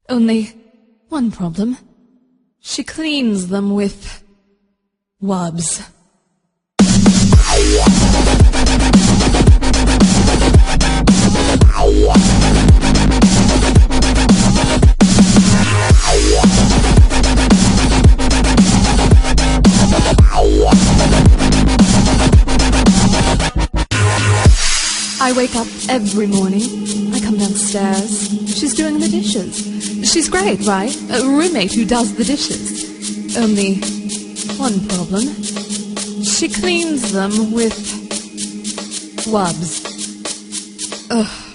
Only one problem. She cleans them with wubs. I wake up every morning. I come downstairs. She's doing the dishes. She's great, right? A roommate who does the dishes. Only one problem. She cleans them with wubs. Ugh.